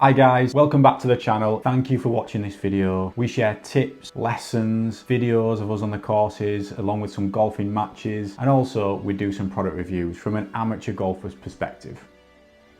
Hi guys, welcome back to the channel. Thank you for watching this video. We share tips, lessons, videos of us on the courses, along with some golfing matches, and also we do some product reviews from an amateur golfer's perspective.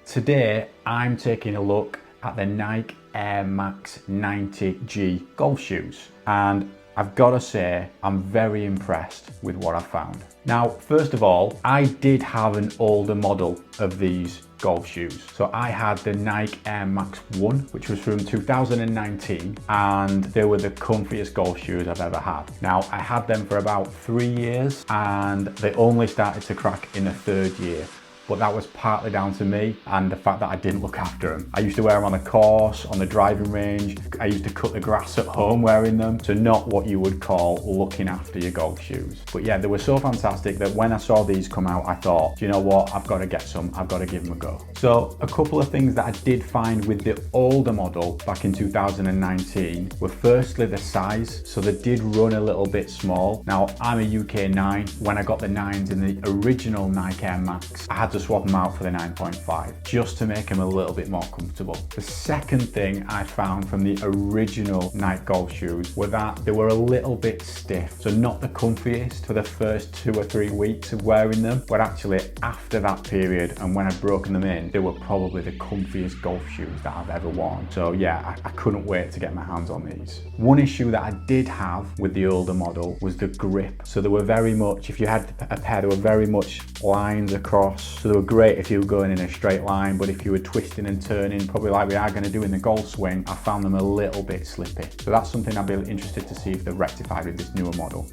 Today, I'm taking a look at the Nike Air Max 90G golf shoes, and I've got to say, I'm very impressed with what I found. Now, first of all, I did have an older model of these golf shoes. So I had the Nike Air Max 1, which was from 2019, and they were the comfiest golf shoes I've ever had. Now, I had them for about 3 years, and they only started to crack in the third year. But that was partly down to me and the fact that I didn't look after them. I used to wear them on the course, on the driving range. I used to cut the grass at home wearing them. So not what you would call looking after your golf shoes. But yeah, they were so fantastic that when I saw these come out, I thought, do you know what? I've got to get some. I've got to give them a go. So a couple of things that I did find with the older model back in 2019 were firstly the size. So they did run a little bit small. Now I'm a UK 9. When I got the 9s in the original Nike Air Max, I had to swap them out for the 9.5 just to make them a little bit more comfortable. The second thing I found from the original Nike golf shoes were that they were a little bit stiff. So not the comfiest for the first 2 or 3 weeks of wearing them, but actually after that period and when I'd broken them in, they were probably the comfiest golf shoes that I've ever worn. So yeah, I couldn't wait to get my hands on these. One issue that I did have with the older model was the grip. So they were very much, if you had a pair, they were very much lines across. So they were great if you were going in a straight line, but if you were twisting and turning, probably like we are going to do in the golf swing, I found them a little bit slippy. So that's something I'd be interested to see if they're rectified with this newer model.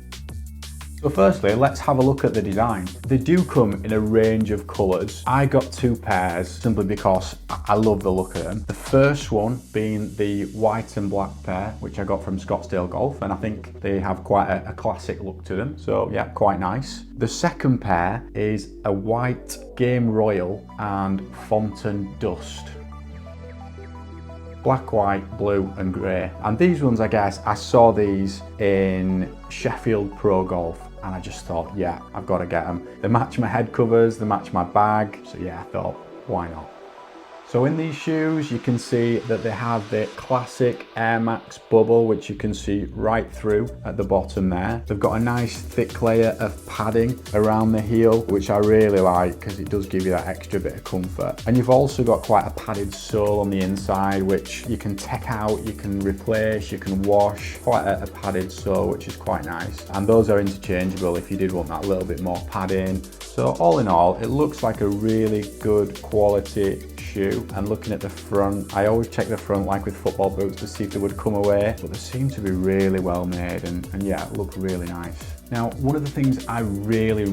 So firstly, let's have a look at the design. They do come in a range of colours. I got 2 pairs simply because I love the look of them. The first one being the white and black pair, which I got from Scottsdale Golf, and I think they have quite a classic look to them. So yeah, quite nice. The second pair is a white Game Royal and Fontaine Dust. Black, white, blue and grey. And these ones, I guess, I saw these in Sheffield Pro Golf and I just thought, yeah, I've got to get them. They match my head covers, they match my bag. So yeah, I thought, why not? So in these shoes, you can see that they have the classic Air Max bubble, which you can see right through at the bottom there. They've got a nice thick layer of padding around the heel, which I really like because it does give you that extra bit of comfort. And you've also got quite a padded sole on the inside, which you can take out, you can replace, you can wash. Quite a padded sole, which is quite nice. And those are interchangeable if you did want that little bit more padding. So all in all, it looks like a really good quality shoe. And looking at the front, I always check the front like with football boots to see if they would come away, but they seem to be really well made and yeah, look really nice. Now, one of the things I really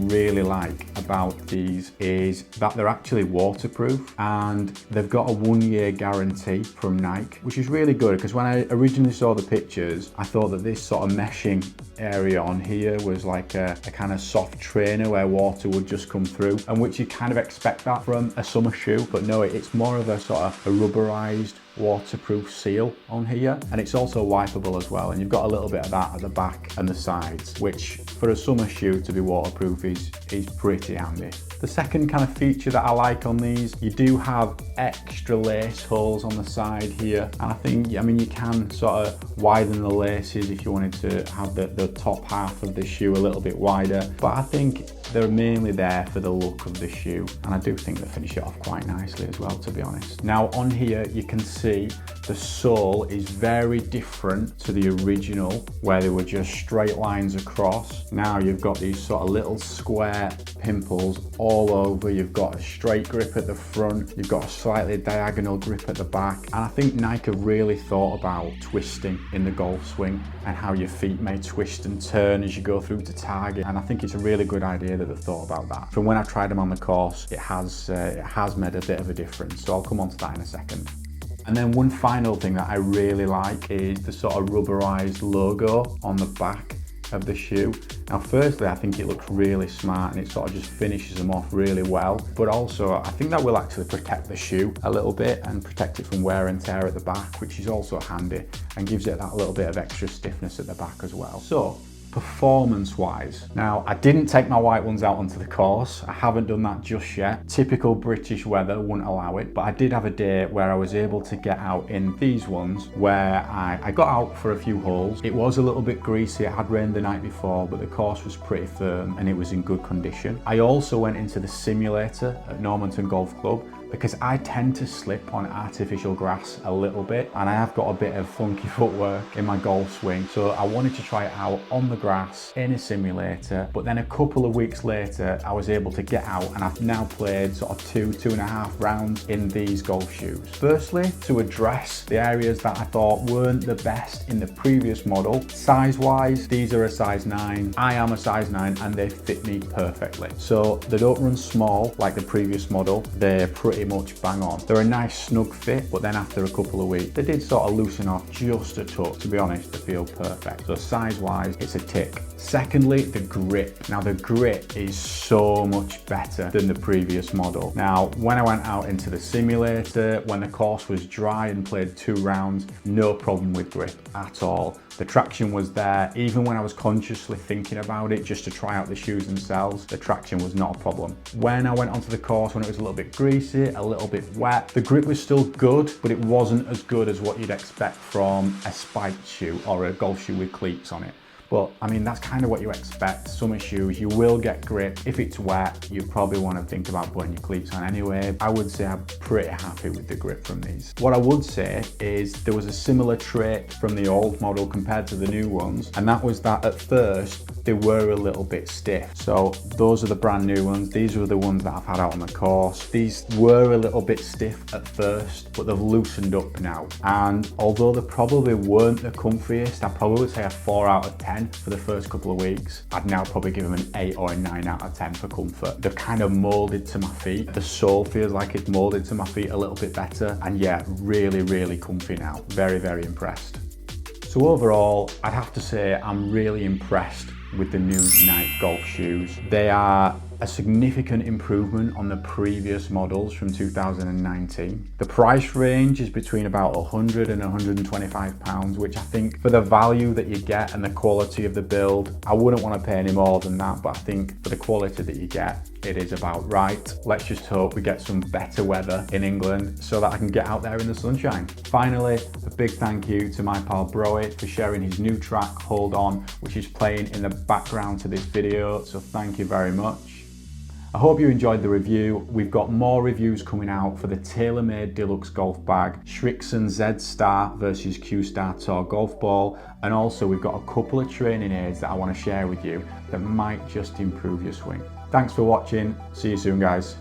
like about these is that they're actually waterproof and they've got a 1-year guarantee from Nike, which is really good because when I originally saw the pictures, I thought that this sort of meshing area on here was like a kind of soft trainer where water would just come through, and which you kind of expect that from a summer shoe, but no, it's more of a sort of a rubberized waterproof seal on here, and it's also wipeable as well, and you've got a little bit of that at the back and the sides, which for a summer shoe to be waterproof is pretty handy. The second kind of feature that I like on these, you do have extra lace holes on the side here, and I think, I mean, you can sort of widen the laces if you wanted to have the top half of the shoe a little bit wider, but I think they're mainly there for the look of the shoe, and I do think they finish it off quite nicely as well, to be honest. Now on here you can see the sole is very different to the original where they were just straight lines across. Now you've got these sort of little square pimples all over. You've got a straight grip at the front, you've got a slightly diagonal grip at the back, and I think Nike have really thought about twisting in the golf swing and how your feet may twist and turn as you go through to target, and I think it's a really good idea that they've thought about that. From when I tried them on the course, it has made a bit of a difference, so I'll come on to that in a second. And then one final thing that I really like is the sort of rubberized logo on the back of the shoe. Now firstly, I think it looks really smart and it sort of just finishes them off really well, but also I think that will actually protect the shoe a little bit and protect it from wear and tear at the back, which is also handy and gives it that little bit of extra stiffness at the back as well. So performance-wise. Now, I didn't take my white ones out onto the course. I haven't done that just yet. Typical British weather wouldn't allow it, but I did have a day where I was able to get out in these ones where I got out for a few holes. It was a little bit greasy. It had rained the night before, but the course was pretty firm and it was in good condition. I also went into the simulator at Normanton Golf Club because I tend to slip on artificial grass a little bit, and I have got a bit of funky footwork in my golf swing. So I wanted to try it out on the grass in a simulator, but then a couple of weeks later, I was able to get out and I've now played sort of 2.5 rounds in these golf shoes. Firstly, to address the areas that I thought weren't the best in the previous model, size-wise, these are a size 9. I am a size 9 and they fit me perfectly. So they don't run small like the previous model. They're pretty much bang on. They're a nice snug fit, but then after a couple of weeks, they did sort of loosen off just a touch. To be honest, they feel perfect. So size-wise, it's a tick. Secondly, the grip. Now the grip is so much better than the previous model. Now, when I went out into the simulator, when the course was dry and played 2 rounds, no problem with grip at all. The traction was there. Even when I was consciously thinking about it just to try out the shoes themselves, the traction was not a problem. When I went onto the course, when it was a little bit greasy, a little bit wet, the grip was still good, but it wasn't as good as what you'd expect from a spiked shoe or a golf shoe with cleats on it. But I mean, that's kind of what you expect. Summer shoes, you will get grip. If it's wet, you probably want to think about putting your cleats on anyway. I would say I'm pretty happy with the grip from these. What I would say is there was a similar trait from the old model compared to the new ones, and that was that at first, they were a little bit stiff. So those are the brand new ones. These were the ones that I've had out on the course. These were a little bit stiff at first, but they've loosened up now. And although they probably weren't the comfiest, I probably would say a 4 out of 10 for the first couple of weeks. I'd now probably give them an 8 or a 9 out of 10 for comfort. They've kind of molded to my feet. The sole feels like it's molded to my feet a little bit better. And yeah, really, really comfy now. Very, very impressed. So overall, I'd have to say I'm really impressed with the new Nike golf shoes. They are a significant improvement on the previous models from 2019. The price range is between about 100 and 125 pounds, which I think for the value that you get and the quality of the build, I wouldn't want to pay any more than that, but I think for the quality that you get, it is about right. Let's just hope we get some better weather in England so that I can get out there in the sunshine. Finally, a big thank you to my pal Wright for sharing his new track, Hold On, which is playing in the background to this video, so thank you very much. I hope you enjoyed the review. We've got more reviews coming out for the TaylorMade Deluxe Golf Bag, Srixon Z Star versus Q Star Tour Golf Ball, and also we've got a couple of training aids that I want to share with you that might just improve your swing. Thanks for watching. See you soon, guys.